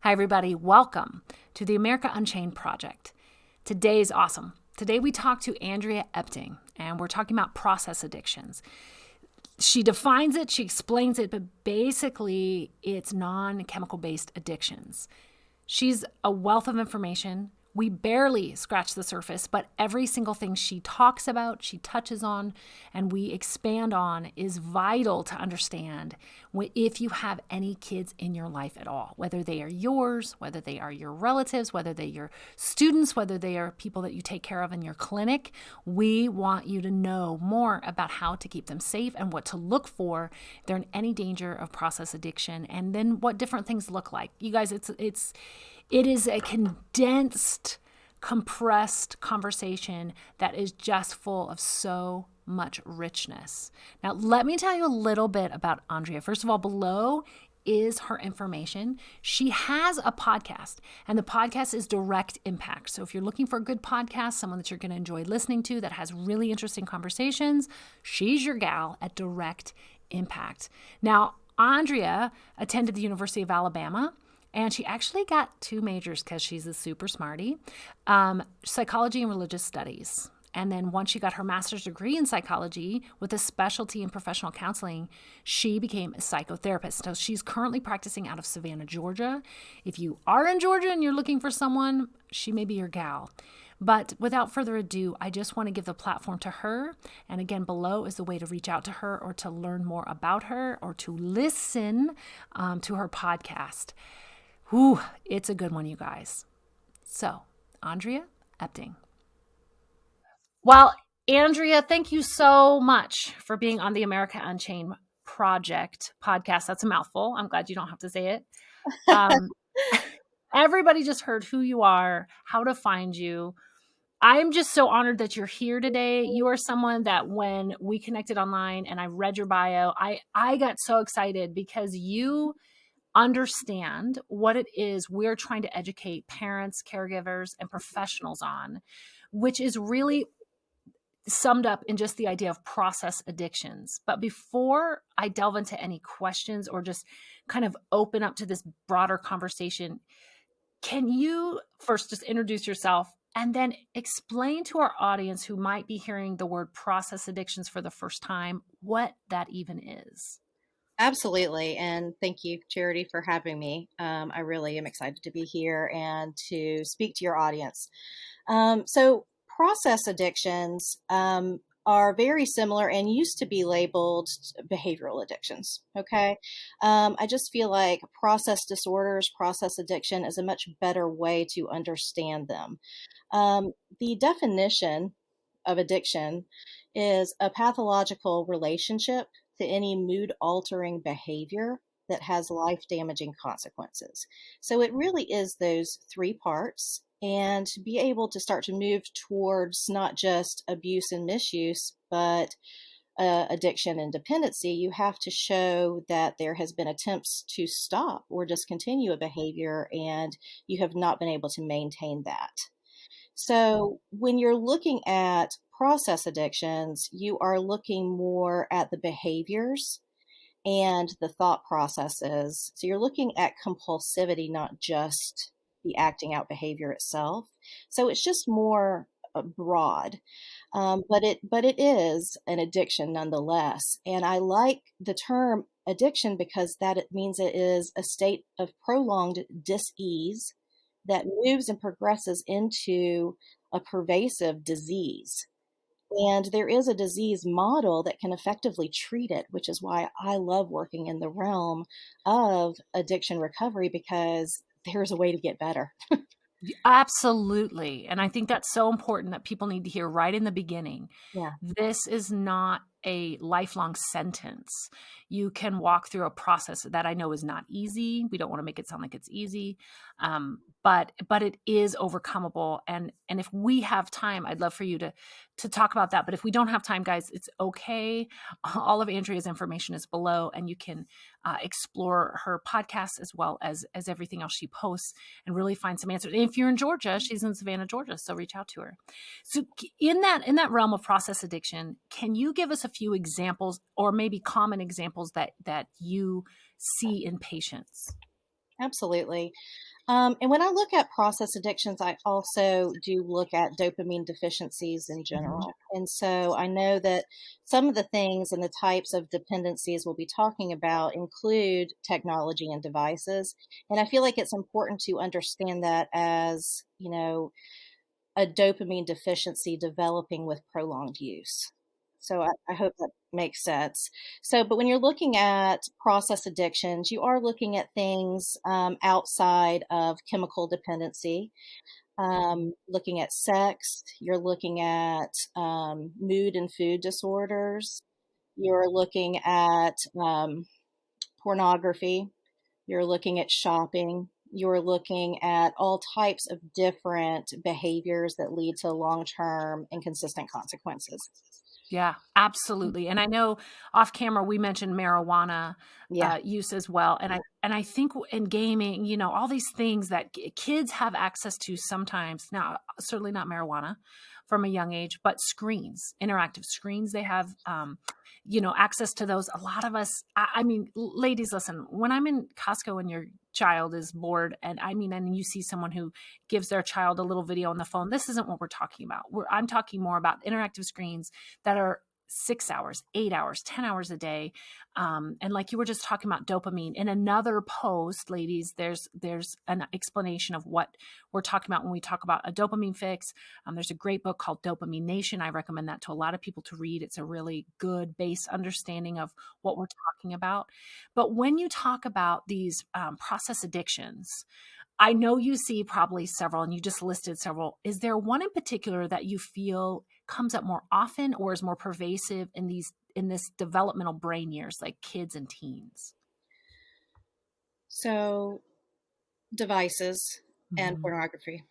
Hi, everybody. Welcome to the America Unchained Project. Today is awesome. Today we talk to Andrea Epting, and we're talking about process addictions. She defines it, she explains it, but basically it's non-chemical based addictions. She's a wealth of information. We barely scratch the surface, but every single thing she talks about, she touches on, and we expand on is vital to understand if you have any kids in your life at all, whether they are yours, whether they are your relatives, whether they are your students, whether they are people that you take care of in your clinic. We want you to know more about how to keep them safe and what to look for if they're in any danger of process addiction, and then what different things look like. You guys, it is a condensed, compressed conversation that is just full of so much richness. Now, let me tell you a little bit about Andrea. First of all, below is her information. She has a podcast, and the podcast is Direct Impact. So if you're looking for a good podcast, someone that you're going to enjoy listening to that has really interesting conversations, she's your gal at Direct Impact. Now, Andrea attended the University of Alabama, and she actually got 2 majors because she's a super smarty, psychology and religious studies. And then once she got her master's degree in psychology with a specialty in professional counseling, she became a psychotherapist. So she's currently practicing out of Savannah, Georgia. If you are in Georgia and you're looking for someone, she may be your gal. But without further ado, I just want to give the platform to her. And again, below is the way to reach out to her or to learn more about her or to listen to her podcast. Whew, it's a good one, you guys. So, Andrea Epting. Well, Andrea, thank you so much for being on the America Unchained Project podcast. That's a mouthful. I'm glad you don't have to say it. Everybody just heard who you are, how to find you. I'm just so honored that you're here today. You are someone that when we connected online and I read your bio, I got so excited because you understand what it is we're trying to educate parents, caregivers, and professionals on, which is really summed up in just the idea of process addictions. But before I delve into any questions or just kind of open up to this broader conversation, can you first just introduce yourself and then explain to our audience who might be hearing the word process addictions for the first time what that even is? Absolutely. And thank you, Charity, for having me. I really am excited to be here and to speak to your audience. So, process addictions are very similar and used to be labeled behavioral addictions. Okay. I just feel like process disorders, process addiction is a much better way to understand them. The definition of addiction is a pathological relationship to any mood altering behavior that has life damaging consequences. So it really is those 3 parts. And to be able to start to move towards not just abuse and misuse, but addiction and dependency, you have to show that there has been attempts to stop or discontinue a behavior and you have not been able to maintain that. So when you're looking at process addictions, you are looking more at the behaviors and the thought processes. So you're looking at compulsivity, not just the acting out behavior itself. So it's just more broad, but it is an addiction nonetheless. And I like the term addiction because that it means it is a state of prolonged dis-ease that moves and progresses into a pervasive disease. And there is a disease model that can effectively treat it, which is why I love working in the realm of addiction recovery because there's a way to get better. Absolutely. And I think that's so important that people need to hear right in the beginning. Yeah. This is not a lifelong sentence. You can walk through a process that I know is not easy. We don't want to make it sound like it's easy, but it is overcomable. And if we have time, I'd love for you to talk about that. But if we don't have time, guys, it's okay. All of Andrea's information is below, and you can explore her podcast as well as everything else she posts and really find some answers. And if you're in Georgia, she's in Savannah, Georgia, so reach out to her. So in that realm of process addiction, can you give us a few examples or maybe common examples that you see in patients? Absolutely. And when I look at process addictions, I also do look at dopamine deficiencies in Mhm. general. And so I know that some of the things and the types of dependencies we'll be talking about include technology and devices. And I feel like it's important to understand that as, a dopamine deficiency developing with prolonged use. So I hope that makes sense. So, but when you're looking at process addictions, you are looking at things outside of chemical dependency, looking at sex, you're looking at mood and food disorders, you're looking at pornography, you're looking at shopping. You're looking at all types of different behaviors that lead to long term and consistent consequences. Yeah, absolutely. And I know off camera we mentioned marijuana Yeah. use as well. And I think in gaming, all these things that kids have access to sometimes. Now, certainly not marijuana from a young age, but screens, interactive screens. They have, access to those. A lot of us. I mean, ladies, listen. When I'm in Costco and your child is bored, and you see someone who gives their child a little video on the phone, this isn't what we're talking about. I'm talking more about interactive screens that are 6 hours, 8 hours, 10 hours a day. And like you were just talking about dopamine in another post, ladies, there's an explanation of what we're talking about when we talk about a dopamine fix. There's a great book called Dopamine Nation. I recommend that to a lot of people to read. It's a really good base understanding of what we're talking about. But when you talk about these process addictions, I know you see probably several, and you just listed several. Is there one in particular that you feel comes up more often or is more pervasive in this developmental brain years, like kids and teens? So, devices and Mhm. pornography,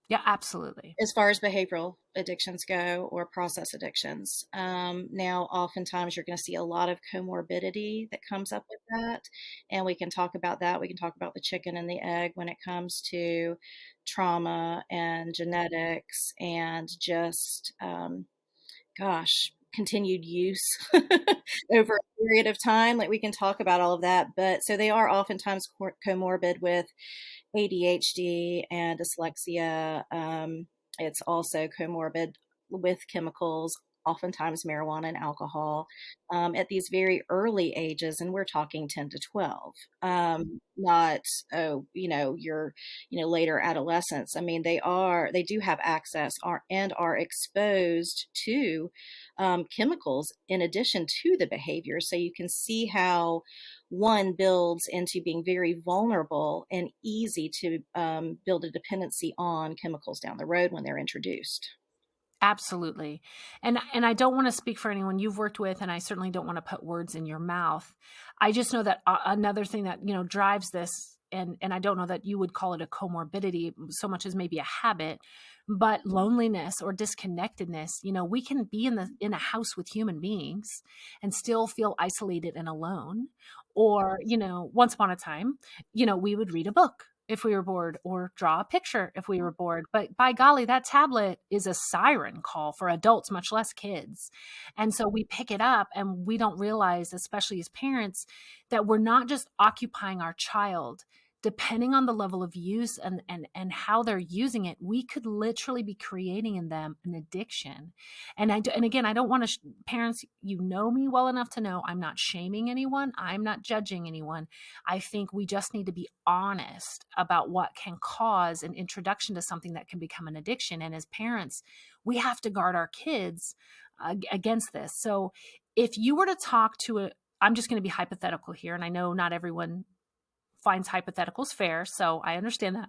Yeah, absolutely. as far as behavioral addictions go or process addictions. Now, oftentimes you're going to see a lot of comorbidity that comes up with that. And we can talk about that. We can talk about the chicken and the egg when it comes to trauma and genetics and just gosh, continued use over a period of time. Like we can talk about all of that, but so they are oftentimes comorbid with ADHD and dyslexia. It's also comorbid with chemicals, oftentimes marijuana and alcohol, at these very early ages, and we're talking 10 to 12. Not, oh, your, later adolescence. I mean, they do have access and are exposed to chemicals in addition to the behavior. So you can see how one builds into being very vulnerable and easy to build a dependency on chemicals down the road when they're introduced. Absolutely. And I don't want to speak for anyone you've worked with, and I certainly don't want to put words in your mouth. I just know that another thing that, drives this, and I don't know that you would call it a comorbidity so much as maybe a habit, but loneliness or disconnectedness. We can be in a house with human beings and still feel isolated and alone. Or, once upon a time, we would read a book if we were bored or draw a picture if we were bored. But by golly, that tablet is a siren call for adults, much less kids. And so we pick it up and we don't realize, especially as parents, that we're not just occupying our child. Depending on the level of use and how they're using it, we could literally be creating in them an addiction. And again, I don't want to parents, you know me well enough to know I'm not shaming anyone. I'm not judging anyone. I think we just need to be honest about what can cause an introduction to something that can become an addiction. And as parents, we have to guard our kids against this. So if you were to talk to I'm just going to be hypothetical here, and I know not everyone finds hypotheticals fair, so I understand that.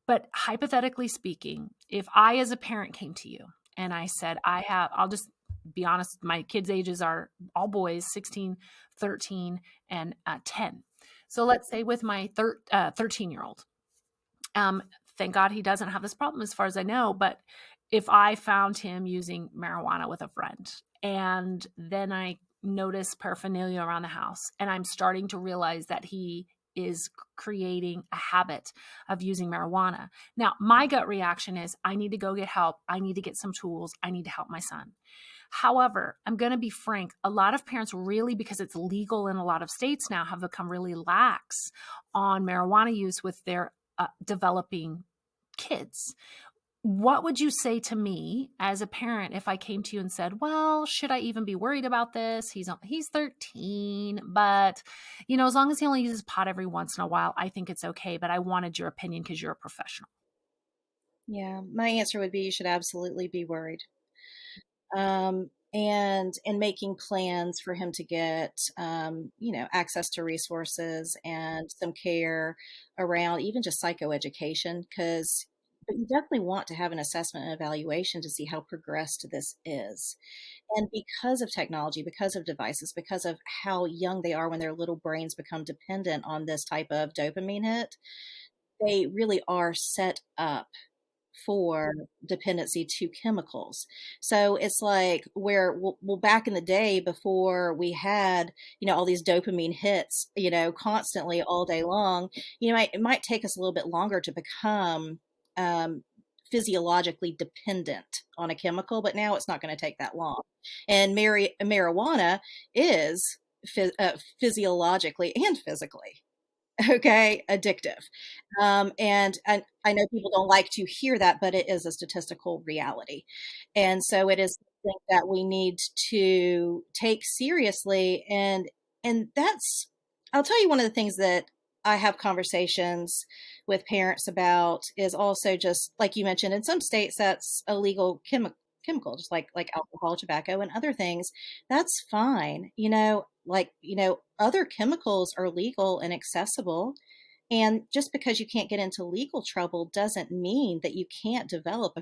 But hypothetically speaking, if I as a parent came to you and I said, I'll just be honest, my kids' ages are all boys, 16, 13, and 10. So let's say with my 13-year-old, um, thank God he doesn't have this problem as far as I know, but if I found him using marijuana with a friend and then I notice paraphernalia around the house and I'm starting to realize that he is creating a habit of using marijuana. Now, my gut reaction is I need to go get help. I need to get some tools. I need to help my son. However, I'm going to be frank, a lot of parents really, because it's legal in a lot of states now, have become really lax on marijuana use with their developing kids. What would you say to me as a parent if I came to you and said, well, should I even be worried about this? He's 13, but as long as he only uses pot every once in a while, I think it's okay. But I wanted your opinion because you're a professional. Yeah, my answer would be you should absolutely be worried. And making plans for him to get, access to resources and some care around even just psychoeducation, because but you definitely want to have an assessment and evaluation to see how progressed this is. And because of technology, because of devices, because of how young they are when their little brains become dependent on this type of dopamine hit, they really are set up for dependency to chemicals. So it's like where, well, back in the day before we had, all these dopamine hits, constantly all day long, it might take us a little bit longer to become physiologically dependent on a chemical, but now it's not going to take that long. And marijuana is physiologically and physically okay, addictive. And I know people don't like to hear that, but it is a statistical reality. And so it is something that we need to take seriously. And that's, I'll tell you, one of the things that I have conversations with parents about is also, just like you mentioned, in some states that's a legal chemical, just like alcohol, tobacco, and other things. That's fine. Other chemicals are legal and accessible. And just because you can't get into legal trouble doesn't mean that you can't develop a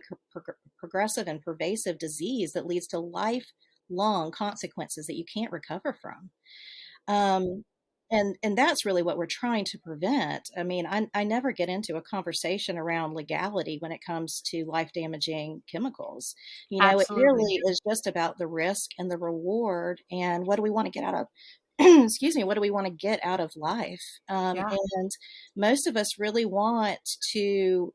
progressive and pervasive disease that leads to lifelong consequences that you can't recover from. Um, and that's really what we're trying to prevent. I mean, I never get into a conversation around legality when it comes to life damaging chemicals. It Absolutely. really is just about the risk and the reward and what do we want to get out of excuse me, what do we want to get out of life? Yeah, And most of us really want to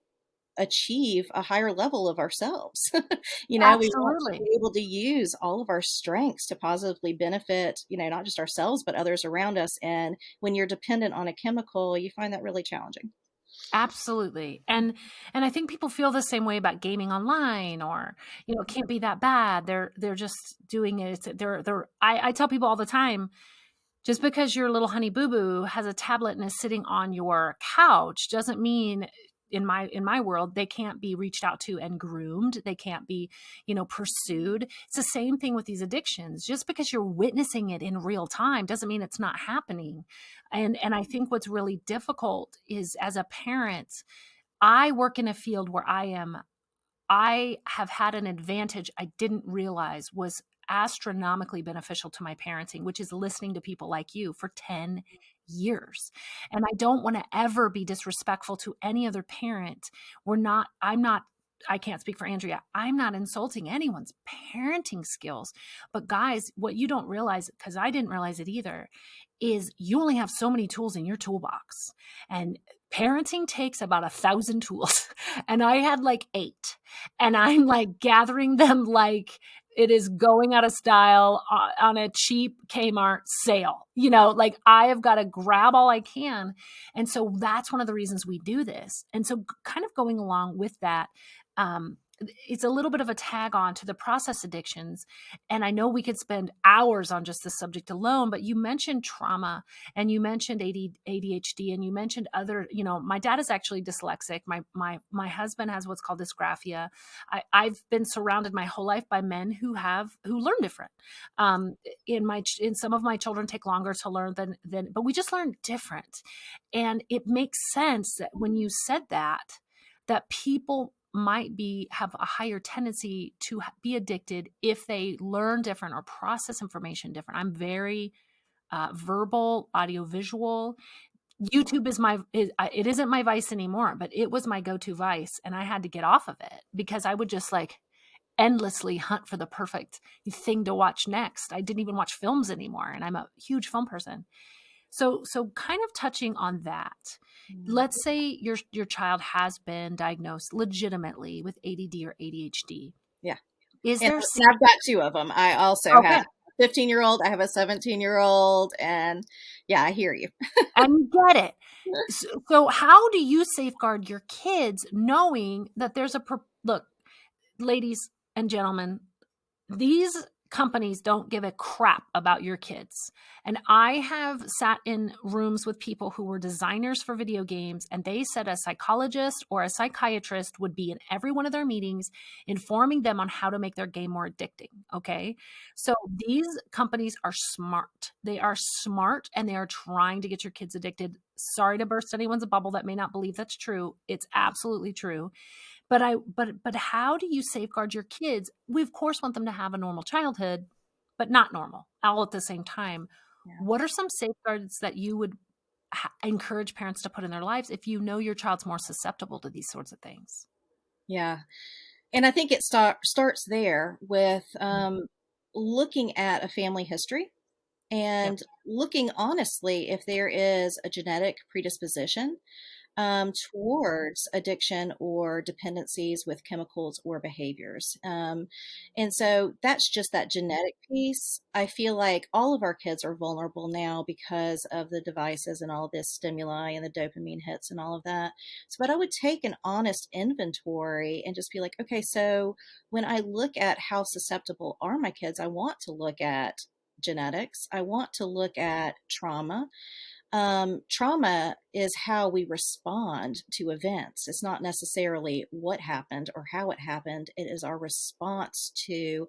achieve a higher level of ourselves. We want to absolutely. be able to use all of our strengths to positively benefit, not just ourselves, but others around us. And when you're dependent on a chemical, you find that really challenging. Absolutely. And I think people feel the same way about gaming online, or, it can't be that bad. They're just doing it. I tell people all the time, just because your little honey boo boo has a tablet and is sitting on your couch doesn't mean, in my world, they can't be reached out to and groomed. They can't be, pursued. It's the same thing with these addictions. Just because you're witnessing it in real time doesn't mean it's not happening. And I think what's really difficult is, as a parent, I work in a field where I have had an advantage I didn't realize was astronomically beneficial to my parenting, which is listening to people like you for 10 years. And I don't want to ever be disrespectful to any other parent. I can't speak for Andrea. I'm not insulting anyone's parenting skills. But guys, what you don't realize, because I didn't realize it either, is you only have so many tools in your toolbox. And parenting takes about 1,000 tools. And I had like 8. And I'm like gathering them like it is going out of style on a cheap Kmart sale. Like I have got to grab all I can. And so that's one of the reasons we do this. And so, kind of going along with that, it's a little bit of a tag on to the process addictions. And I know we could spend hours on just the subject alone, but you mentioned trauma, and you mentioned ADHD, and you mentioned other, my dad is actually dyslexic. My husband has what's called dysgraphia. I've been surrounded my whole life by men who learn different. In some of my children take longer to learn but we just learn different. And it makes sense that when you said that people might have a higher tendency to be addicted if they learn different or process information different. I'm very verbal, audiovisual. YouTube it isn't my vice anymore, but it was my go-to vice, and I had to get off of it because I would just like endlessly hunt for the perfect thing to watch next. I didn't even watch films anymore, and I'm a huge film person. So kind of touching on that, let's say your child has been diagnosed legitimately with ADD or ADHD. Yeah. Is And there I've got two of them. I also okay? have a 15-year-old, I have a 17-year-old, and yeah, I hear you. And get it. So how do you safeguard your kids knowing that there's look, ladies and gentlemen, these companies don't give a crap about your kids. And I have sat in rooms with people who were designers for video games, and they said a psychologist or a psychiatrist would be in every one of their meetings informing them on how to make their game more addicting. Okay. So these companies are smart. They are smart and they are trying to get your kids addicted. Sorry to burst anyone's bubble that may not believe that's true. It's absolutely true. But how do you safeguard your kids? We of course want them to have a normal childhood, but not normal all at the same time. Yeah. What are some safeguards that you would encourage parents to put in their lives if you know your child's more susceptible to these sorts of things? Yeah. And I think it starts there with looking at a family history Yep. and looking honestly if there is a genetic predisposition towards addiction or dependencies with chemicals or behaviors. And so that's just that genetic piece. I feel like all of our kids are vulnerable now because of the devices and all this stimuli and the dopamine hits and all of that. So, but I would take an honest inventory and just be like, okay, so when I look at how susceptible are my kids, I want to look at genetics, I want to look at trauma. Trauma is how we respond to events. It's not necessarily what happened or how it happened. It is our response to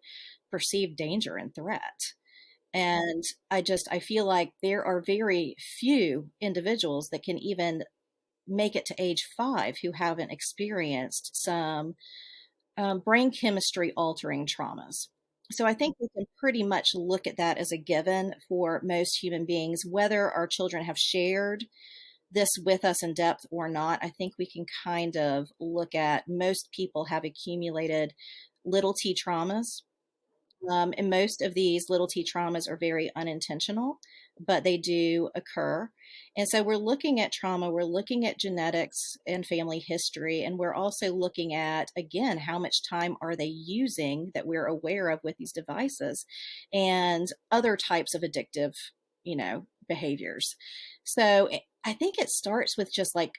perceived danger and threat. And I feel like there are very few individuals that can even make it to age 5 who haven't experienced some brain chemistry altering traumas. So I think we can pretty much look at that as a given for most human beings, whether our children have shared this with us in depth or not. I think we can kind of look at most people have accumulated little t traumas. And most of these little t traumas are very unintentional, but they do occur. And so we're looking at trauma, we're looking at genetics and family history, and we're also looking at, again, how much time are they using that we're aware of with these devices and other types of addictive, behaviors. So I think it starts with just like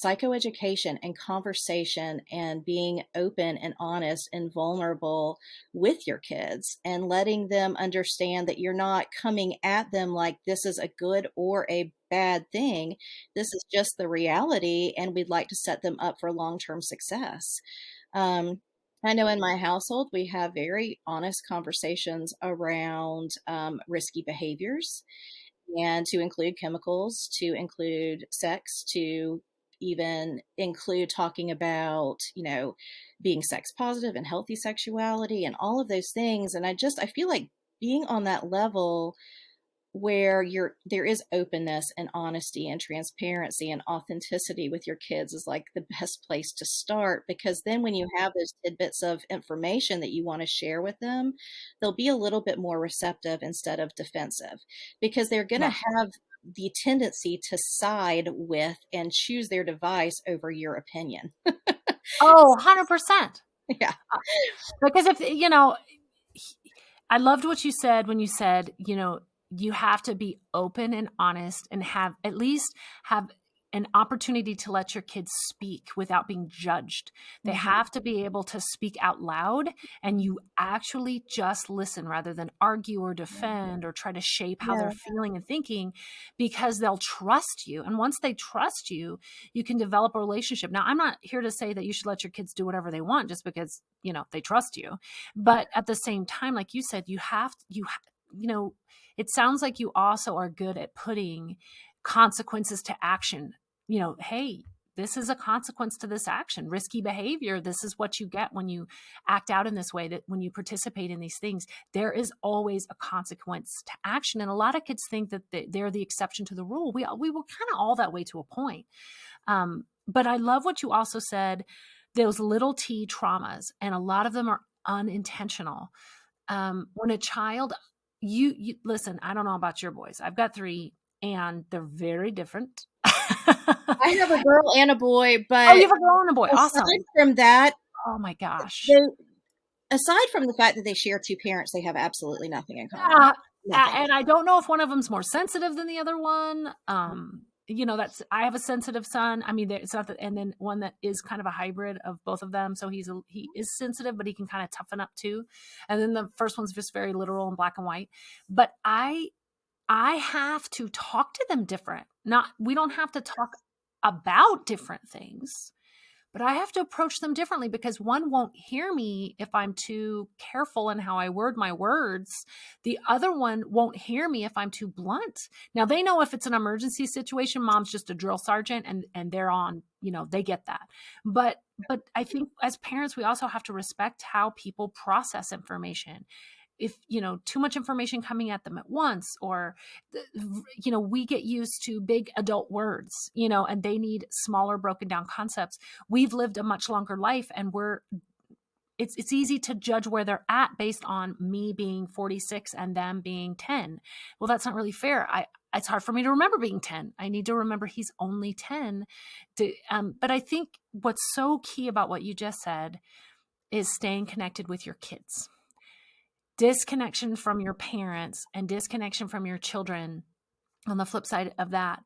psychoeducation and conversation and being open and honest and vulnerable with your kids and letting them understand that you're not coming at them like this is a good or a bad thing. This is just the reality, and we'd like to set them up for long-term success. I know in my household, we have very honest conversations around risky behaviors, and to include chemicals, to include sex, to even include talking about, being sex positive and healthy sexuality and all of those things. And I feel like being on that level where there is openness and honesty and transparency and authenticity with your kids is like the best place to start, because then when you have those tidbits of information that you want to share with them, they'll be a little bit more receptive instead of defensive, because they're going to Yeah. have the tendency to side with and choose their device over your opinion. Oh, 100%. Yeah. Because I loved what you said when you said, you have to be open and honest and at least have an opportunity to let your kids speak without being judged. They have to be able to speak out loud, and you actually just listen rather than argue or defend or try to shape how they're feeling and thinking, because they'll trust you. And once they trust you, you can develop a relationship. Now, I'm not here to say that you should let your kids do whatever they want just because, they trust you. But at the same time, like you said, it sounds like you also are good at putting consequences to action. Hey, this is a consequence to this action. Risky behavior. This is what you get when you act out in this way, that when you participate in these things, there is always a consequence to action. And a lot of kids think that they're the exception to the rule. We were kind of all that way to a point. But I love what you also said, those little t traumas, and a lot of them are unintentional. When a child, you listen, I don't know about your boys. I've got 3 and they're very different. I have a girl and a boy, but oh, you have a girl and a boy. aside Awesome. from that, Oh my gosh. Aside from the fact that they share two parents, they have absolutely nothing in common. Uh, Nothing. and I don't know if one of them's more sensitive than the other one. That's I have a sensitive son. I mean, it's not that, and then one that is kind of a hybrid of both of them. So he is sensitive, but he can kind of toughen up too. And then the first one's just very literal and black and white. But I have to talk to them different. Not we don't have to talk about different things, but I have to approach them differently because one won't hear me if I'm too careful in how I word my words. The other one won't hear me if I'm too blunt. Now they know if it's an emergency situation, mom's just a drill sergeant and they're on, they get that. But I think as parents, we also have to respect how people process information. If too much information coming at them at once, or we get used to big adult words, and they need smaller broken down concepts. We've lived a much longer life, and it's easy to judge where they're at based on me being 46 and them being 10. Well, that's not really fair. It's hard for me to remember being 10. I need to remember he's only 10. But I think what's so key about what you just said is staying connected with your kids. Disconnection from your parents and disconnection from your children, on the flip side of that,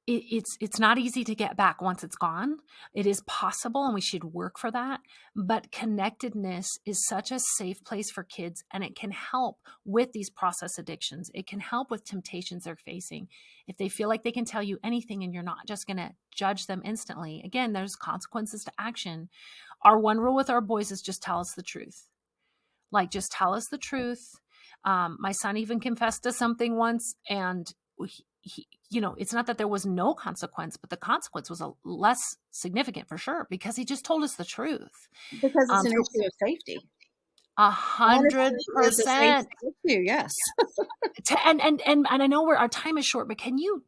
it's not easy to get back once it's gone. It is possible, and we should work for that. But connectedness is such a safe place for kids, and it can help with these process addictions. It can help with temptations they're facing. If they feel like they can tell you anything and you're not just going to judge them instantly, again, there's consequences to action. Our one rule with our boys is just tell us the truth. Like, just tell us the truth. My son even confessed to something once, and he, it's not that there was no consequence, but the consequence was less significant for sure because he just told us the truth. Because it's an issue of safety. 100%. Yes. And I know our time is short, but can you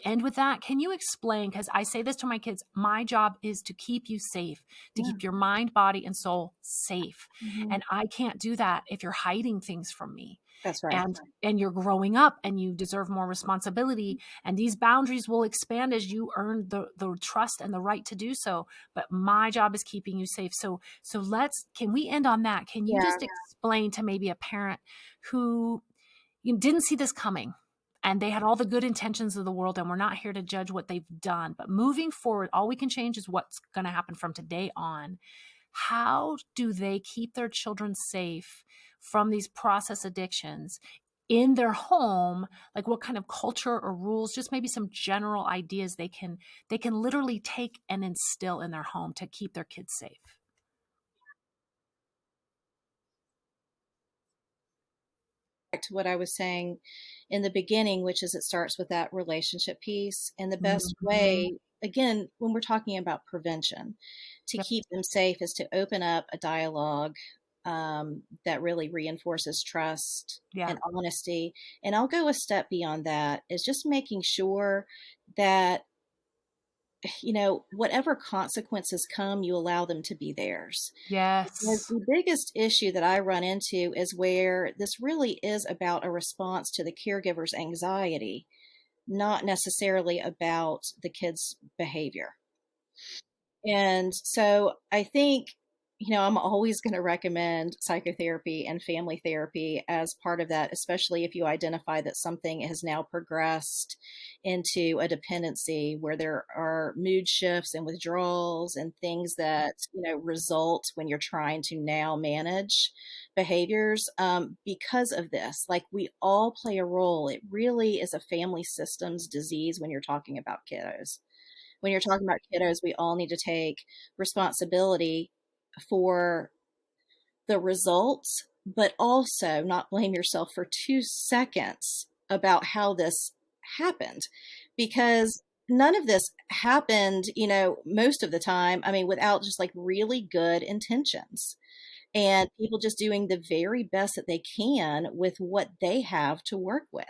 end with that? Can you explain? Because I say this to my kids, my job is to keep you safe, to keep your mind, body, and soul safe. Mm-hmm. And I can't do that if you're hiding things from me. That's right. And you're growing up and you deserve more responsibility. And these boundaries will expand as you earn the trust and the right to do so. But my job is keeping you safe. So can we end on that? Can you just explain to maybe a parent who didn't see this coming? And they had all the good intentions of the world, and we're not here to judge what they've done. But moving forward, all we can change is what's going to happen from today on. How do they keep their children safe from these process addictions in their home? Like, what kind of culture or rules, just maybe some general ideas they can literally take and instill in their home to keep their kids safe? To what I was saying in the beginning, which is it starts with that relationship piece. And the best way, again, when we're talking about prevention, to keep them safe is to open up a dialogue that really reinforces trust and honesty. And I'll go a step beyond that, is just making sure that whatever consequences come, you allow them to be theirs. Yes. Because the biggest issue that I run into is where this really is about a response to the caregiver's anxiety, not necessarily about the kid's behavior. And so I think, I'm always going to recommend psychotherapy and family therapy as part of that, especially if you identify that something has now progressed into a dependency where there are mood shifts and withdrawals and things that, result when you're trying to now manage behaviors because of this. Like, we all play a role. It really is a family systems disease when you're talking about kiddos. When you're talking about kiddos, we all need to take responsibility for the results, but also not blame yourself for 2 seconds about how this happened, because none of this happened, most of the time, without just like really good intentions and people just doing the very best that they can with what they have to work with.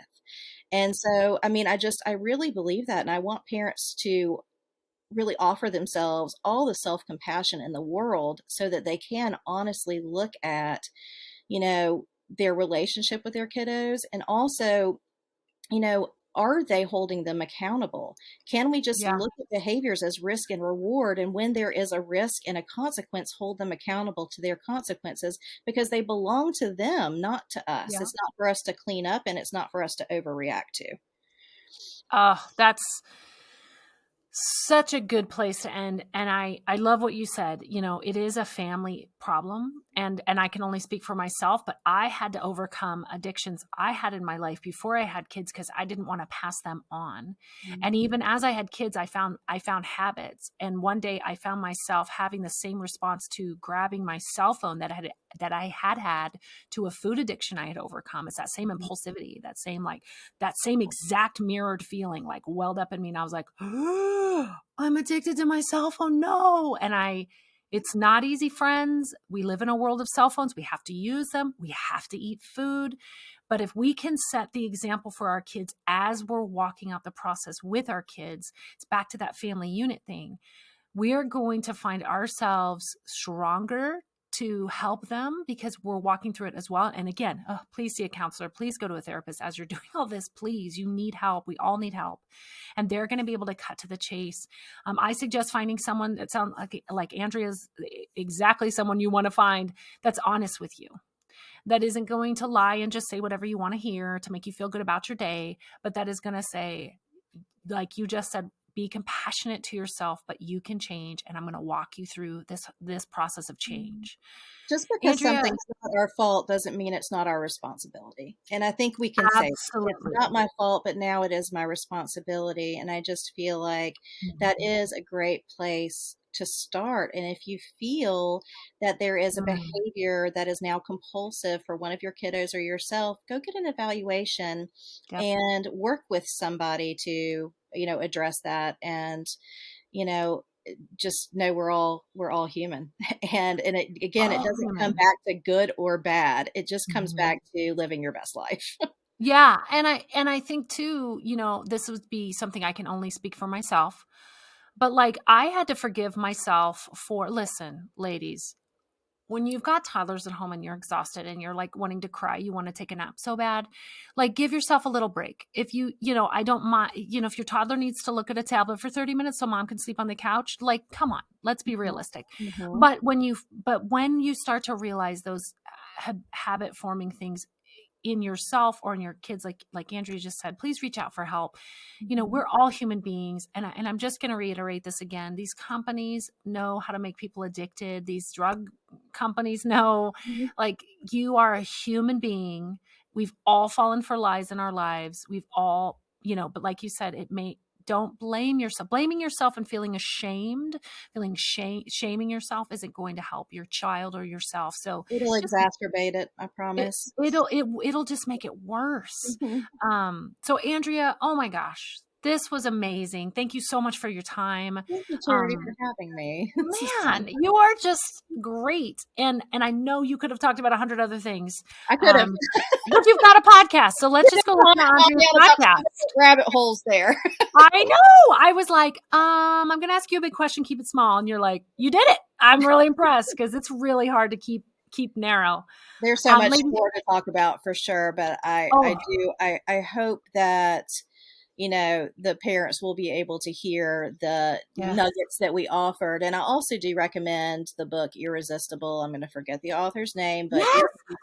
And so, I really believe that. And I want parents to really offer themselves all the self-compassion in the world so that they can honestly look at, their relationship with their kiddos, and also, are they holding them accountable? Can we just Yeah. look at behaviors as risk and reward? And when there is a risk and a consequence, hold them accountable to their consequences because they belong to them, not to us. Yeah. It's not for us to clean up and it's not for us to overreact to. That's such a good place to end. And I love what you said. You know, it is a family problem, and I can only speak for myself, but I had to overcome addictions I had in my life before I had kids because I didn't want to pass them on. And even as I had kids, I found habits. And one day I found myself having the same response to grabbing my cell phone that I had to a food addiction I had overcome. It's that same impulsivity, that same exact mirrored feeling like welled up in me. And I was like, oh, I'm addicted to my cell phone. No. It's not easy, friends. We live in a world of cell phones. We have to use them. We have to eat food. But if we can set the example for our kids as we're walking out the process with our kids, it's back to that family unit thing. We are going to find ourselves stronger to help them because we're walking through it as well. And again, please see a counselor. Please go to a therapist as you're doing all this. Please, you need help. We all need help. And they're going to be able to cut to the chase. I suggest finding someone that sounds like Andrea's exactly someone you want to find that's honest with you, that isn't going to lie and just say whatever you want to hear to make you feel good about your day, but that is going to say, like you just said, be compassionate to yourself, but you can change. And I'm going to walk you through this process of change. Just because Andrea, something's not our fault doesn't mean it's not our responsibility. And I think we can say it's absolutely. not my fault, but now it is my responsibility. And I just feel like that Mhm. is a great place to start. And if you feel that there is a Mm, behavior that is now compulsive for one of your kiddos or yourself, go get an evaluation yep. and work with somebody to, address that. And, you know, just know we're all human. Again, it All doesn't come human. back to good or bad. It just comes Mhm. back to living your best life. Yeah. And I think too, this would be something I can only speak for myself. But like I had to forgive myself for, listen, ladies, when you've got toddlers at home and you're exhausted and you're like wanting to cry, you want to take a nap so bad, like give yourself a little break. If I don't mind, if your toddler needs to look at a tablet for 30 minutes so mom can sleep on the couch, like, come on, let's be realistic. Mhm. But when you start to realize those habit forming things in yourself or in your kids, like Andrea just said, please reach out for help. Mhm. We're all human beings, and I'm just going to reiterate this again. These companies know how to make people addicted. These drug companies know, Mhm. like, you are a human being. We've all fallen for lies in our lives. We've all, but like you said, don't blame yourself. Blaming yourself and feeling ashamed, shaming yourself isn't going to help your child or yourself. So It'll just exacerbate it, I it promise. it'll just make it worse. Mhm. So Andrea, oh my gosh, this was amazing. Thank you so much for your time. Thank you, Charity, for Um, having me. This is Man, fun. you are just great. And I know you could have talked about 100 other things. I could have. Um, but you've got a podcast. So let's just go listen to Gone Andrea's down about 2 podcast. different rabbit holes there. I know. I was like, I'm going to ask you a big question, keep it small. And you're like, you did it. I'm really impressed because it's really hard to keep narrow. There's so much Lady, more to talk about for sure, but I oh, do I hope that the parents will be able to hear the yeah. nuggets that we offered. And I also do recommend the book Irresistible. I'm going to forget the author's name, but Yes,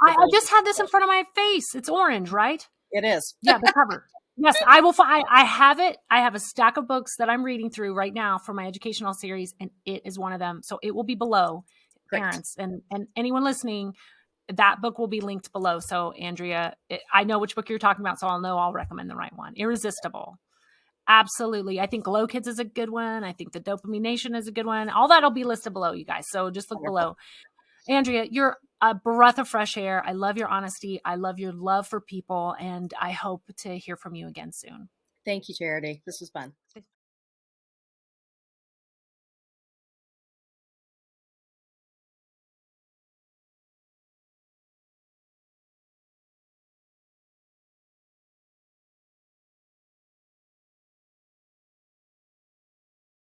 I Irresistible. just had this in front of my face. It's orange, right? It is. Yeah, the cover. Yes, I will. I have it. I have a stack of books that I'm reading through right now for my educational series, and it is one of them. So it will be below, Great. parents and anyone listening. That book will be linked below. So Andrea, I know which book you're talking about, so I'll recommend the right one. Irresistible. Absolutely. I think Glow Kids is a good one. I think the Dopamine Nation is a good one. All that'll be listed below, you guys. So just look Wonderful. below. Andrea, you're a breath of fresh air. I love your honesty. I love your love for people. And I hope to hear from you again soon. Thank you, Charity. This was fun.